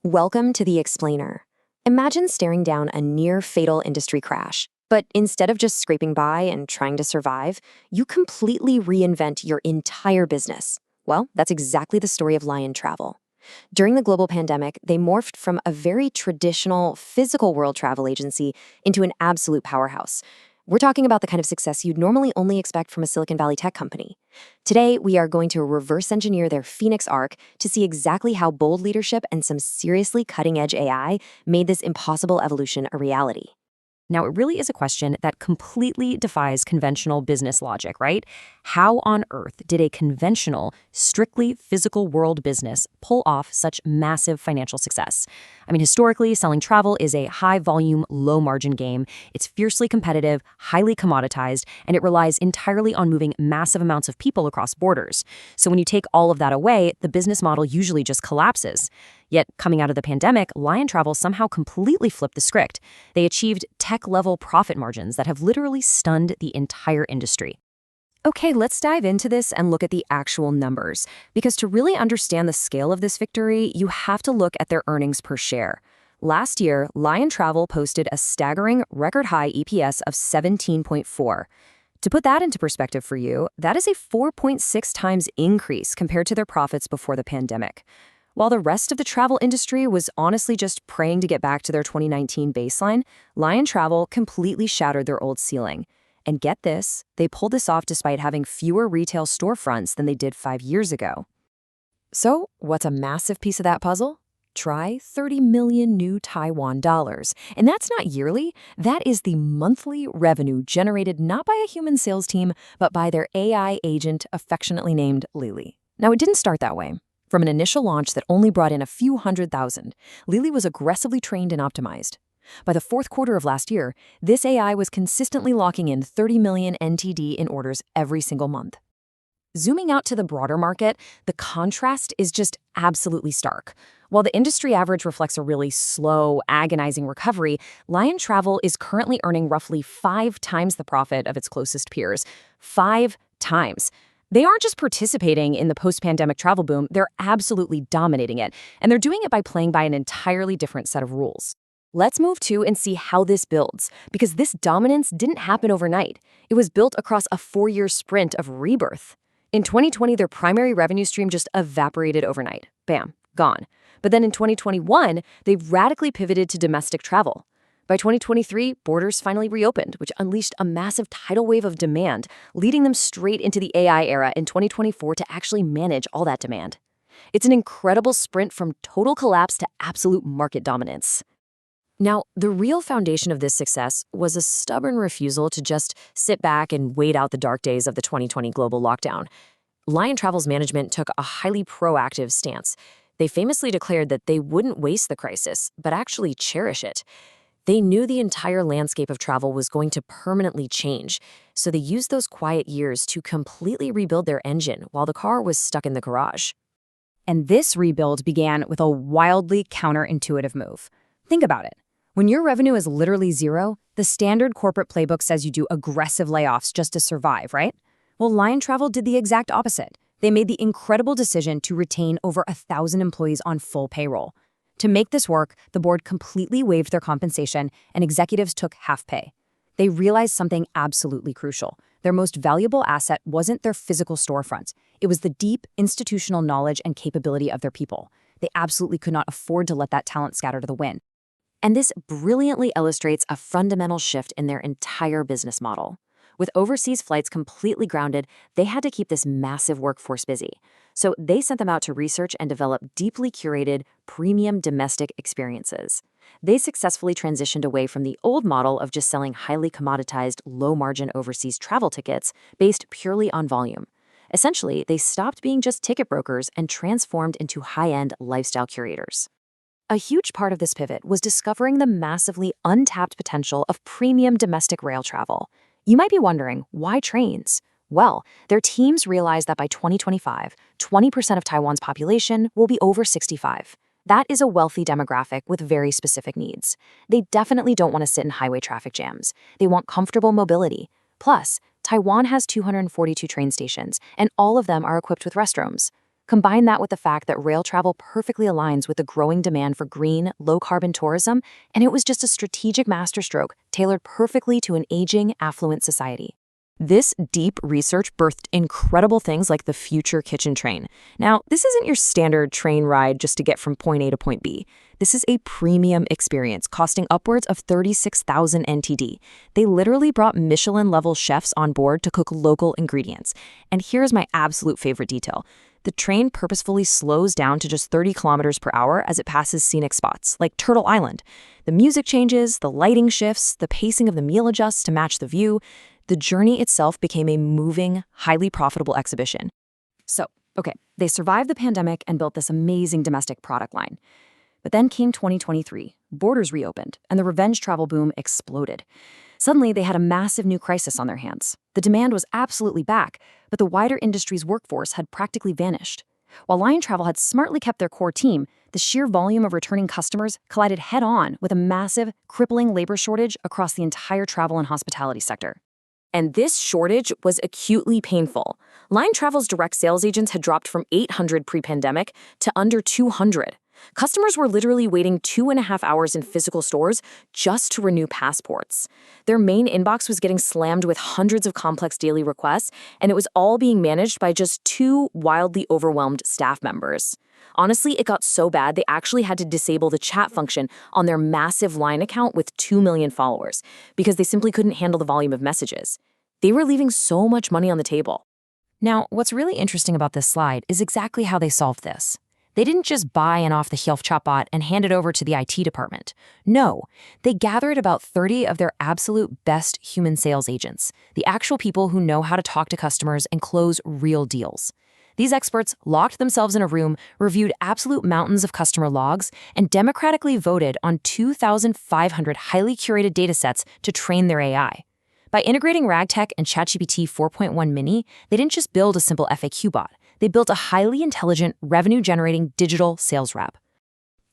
Welcome to The Explainer. Imagine staring down a near-fatal industry crash, but instead of just scraping by and trying to survive, you completely reinvent your entire business. Well, that's exactly the story of Lion Travel. During the global pandemic, they morphed from a very traditional physical world travel agency into an absolute powerhouse. We're talking about the kind of success you'd normally only expect from a Silicon Valley tech company. Today, we are going to reverse engineer their Phoenix arc to see exactly how bold leadership and some seriously cutting-edge AI made this impossible evolution a reality. Now, it really is a question that completely defies conventional business logic, right? How on earth did a conventional, strictly physical world business pull off such massive financial success? I mean, historically, selling travel is a high-volume, low-margin game. It's fiercely competitive, highly commoditized, and it relies entirely on moving massive amounts of people across borders. So when you take all of that away, the business model usually just collapses. Yet, coming out of the pandemic, Lion Travel somehow completely flipped the script. They achieved tech-level profit margins that have literally stunned the entire industry. Okay, let's dive into this and look at the actual numbers. Because to really understand the scale of this victory, you have to look at their earnings per share. Last year, Lion Travel posted a staggering record-high EPS of 17.4. To put that into perspective for you, that is a 4.6 times increase compared to their profits before the pandemic. While the rest of the travel industry was honestly just praying to get back to their 2019 baseline, Lion Travel completely shattered their old ceiling. And get this, they pulled this off despite having fewer retail storefronts than they did 5 years ago. So, what's a massive piece of that puzzle? Try 30 million new Taiwan dollars. And that's not yearly, that is the monthly revenue generated not by a human sales team, but by their AI agent affectionately named Lely. Now, it didn't start that way. From an initial launch that only brought in a few 100,000, Lely was aggressively trained and optimized. By the fourth quarter of last year, this AI was consistently locking in 30 million NTD in orders every single month. Zooming out to the broader market, the contrast is just absolutely stark. While the industry average reflects a really slow, agonizing recovery, Lion Travel is currently earning roughly 5 times the profit of its closest peers. 5 times. They aren't just participating in the post-pandemic travel boom, they're absolutely dominating it. And they're doing it by playing by an entirely different set of rules. Let's move to and see how this builds, because this dominance didn't happen overnight. It was built across a 4-year sprint of rebirth. In 2020, their primary revenue stream just evaporated overnight. Bam, gone. But then in 2021, they radically pivoted to domestic travel. By 2023, borders finally reopened, which unleashed a massive tidal wave of demand, leading them straight into the AI era in 2024 to actually manage all that demand. It's an incredible sprint from total collapse to absolute market dominance. Now, the real foundation of this success was a stubborn refusal to just sit back and wait out the dark days of the 2020 global lockdown. Lion Travel's management took a highly proactive stance. They famously declared that they wouldn't waste the crisis, but actually cherish it. They knew the entire landscape of travel was going to permanently change, so they used those quiet years to completely rebuild their engine while the car was stuck in the garage. And this rebuild began with a wildly counterintuitive move. Think about it. When your revenue is literally zero, the standard corporate playbook says you do aggressive layoffs just to survive, right? Well, Lion Travel did the exact opposite. They made the incredible decision to retain over 1,000 employees on full payroll. To make this work, the board completely waived their compensation and executives took half pay. They realized something absolutely crucial. Their most valuable asset wasn't their physical storefronts. It was the deep institutional knowledge and capability of their people. They absolutely could not afford to let that talent scatter to the wind. And this brilliantly illustrates a fundamental shift in their entire business model. With overseas flights completely grounded, they had to keep this massive workforce busy. So they sent them out to research and develop deeply curated, premium domestic experiences. They successfully transitioned away from the old model of just selling highly commoditized, low-margin overseas travel tickets based purely on volume. Essentially, they stopped being just ticket brokers and transformed into high-end lifestyle curators. A huge part of this pivot was discovering the massively untapped potential of premium domestic rail travel. You might be wondering, why trains? Well, their teams realized that by 2025, 20% of Taiwan's population will be over 65. That is a wealthy demographic with very specific needs. They definitely don't want to sit in highway traffic jams. They want comfortable mobility. Plus, Taiwan has 242 train stations, and all of them are equipped with restrooms. Combine that with the fact that rail travel perfectly aligns with the growing demand for green, low-carbon tourism, and it was just a strategic masterstroke tailored perfectly to an aging, affluent society. This deep research birthed incredible things like the future kitchen train. Now, this isn't your standard train ride just to get from point A to point B. This is a premium experience costing upwards of 36,000 NTD. They literally brought Michelin-level chefs on board to cook local ingredients. And here's my absolute favorite detail. The train purposefully slows down to just 30 kilometers per hour as it passes scenic spots, like Turtle Island. The music changes, the lighting shifts, the pacing of the meal adjusts to match the view. The journey itself became a moving, highly profitable exhibition. So, they survived the pandemic and built this amazing domestic product line. But then came 2023, borders reopened, and the revenge travel boom exploded. Suddenly, they had a massive new crisis on their hands. The demand was absolutely back, but the wider industry's workforce had practically vanished. While Lion Travel had smartly kept their core team, the sheer volume of returning customers collided head-on with a massive, crippling labor shortage across the entire travel and hospitality sector. And this shortage was acutely painful. Lion Travel's direct sales agents had dropped from 800 pre-pandemic to under 200. Customers were literally waiting 2.5 hours in physical stores just to renew passports. Their main inbox was getting slammed with hundreds of complex daily requests, and it was all being managed by just 2 wildly overwhelmed staff members. Honestly, it got so bad they actually had to disable the chat function on their massive Line account with 2 million followers because they simply couldn't handle the volume of messages. They were leaving so much money on the table. Now, what's really interesting about this slide is exactly how they solved this. They didn't just buy an off-the-shelf chatbot and hand it over to the IT department. No, they gathered about 30 of their absolute best human sales agents, the actual people who know how to talk to customers and close real deals. These experts locked themselves in a room, reviewed absolute mountains of customer logs, and democratically voted on 2,500 highly curated datasets to train their AI. By integrating RagTech and ChatGPT 4.1 Mini, they didn't just build a simple FAQ bot. They built a highly intelligent, revenue-generating digital sales rep.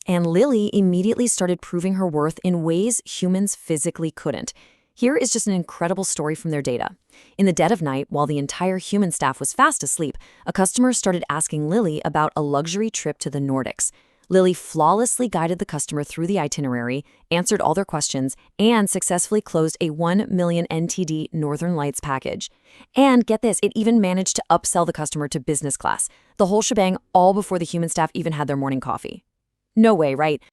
And Lely immediately started proving her worth in ways humans physically couldn't. Here is just an incredible story from their data. In the dead of night, while the entire human staff was fast asleep, a customer started asking Lely about a luxury trip to the Nordics. Lely flawlessly guided the customer through the itinerary, answered all their questions, and successfully closed a 1 million NTD Northern Lights package. And get this, it even managed to upsell the customer to business class. The whole shebang, all before the human staff even had their morning coffee. No way, right?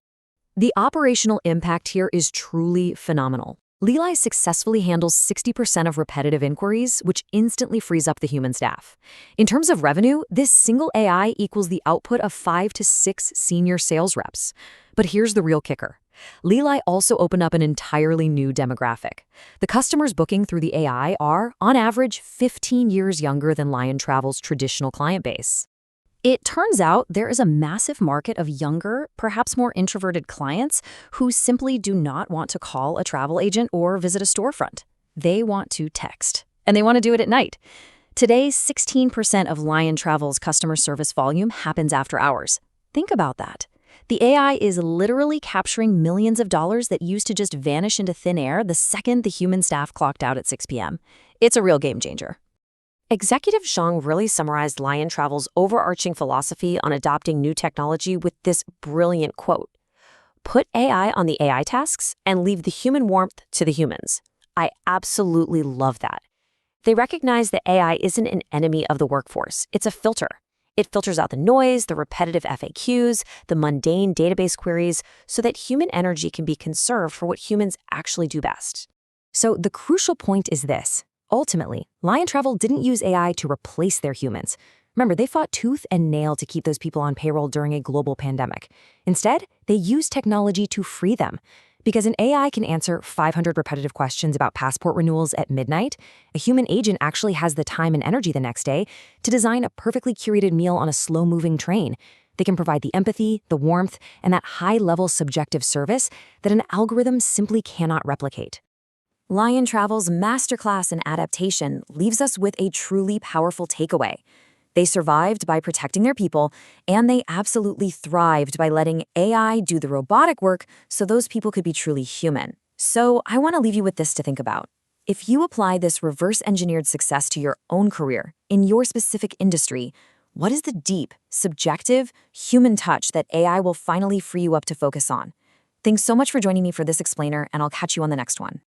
The operational impact here is truly phenomenal. Lely successfully handles 60% of repetitive inquiries, which instantly frees up the human staff. In terms of revenue, this single AI equals the output of 5 to 6 senior sales reps. But here's the real kicker. Lely also opened up an entirely new demographic. The customers booking through the AI are, on average, 15 years younger than Lion Travel's traditional client base. It turns out there is a massive market of younger, perhaps more introverted clients who simply do not want to call a travel agent or visit a storefront. They want to text, and they want to do it at night. Today, 16% of Lion Travel's customer service volume happens after hours. Think about that. The AI is literally capturing millions of dollars that used to just vanish into thin air the second the human staff clocked out at 6 p.m. It's a real game changer. Executive Zhang really summarized Lion Travel's overarching philosophy on adopting new technology with this brilliant quote: "Put AI on the AI tasks and leave the human warmth to the humans." I absolutely love that. They recognize that AI isn't an enemy of the workforce. It's a filter. It filters out the noise, the repetitive FAQs, the mundane database queries, so that human energy can be conserved for what humans actually do best. So the crucial point is this. Ultimately, Lion Travel didn't use AI to replace their humans. Remember, they fought tooth and nail to keep those people on payroll during a global pandemic. Instead, they used technology to free them. Because an AI can answer 500 repetitive questions about passport renewals at midnight, a human agent actually has the time and energy the next day to design a perfectly curated meal on a slow-moving train. They can provide the empathy, the warmth, and that high-level subjective service that an algorithm simply cannot replicate. Lion Travel's masterclass in adaptation leaves us with a truly powerful takeaway. They survived by protecting their people, and they absolutely thrived by letting AI do the robotic work so those people could be truly human. So I want to leave you with this to think about. If you apply this reverse-engineered success to your own career, in your specific industry, What is the deep, subjective, human touch that AI will finally free you up to focus on? Thanks so much for joining me for this explainer, and I'll catch you on the next one.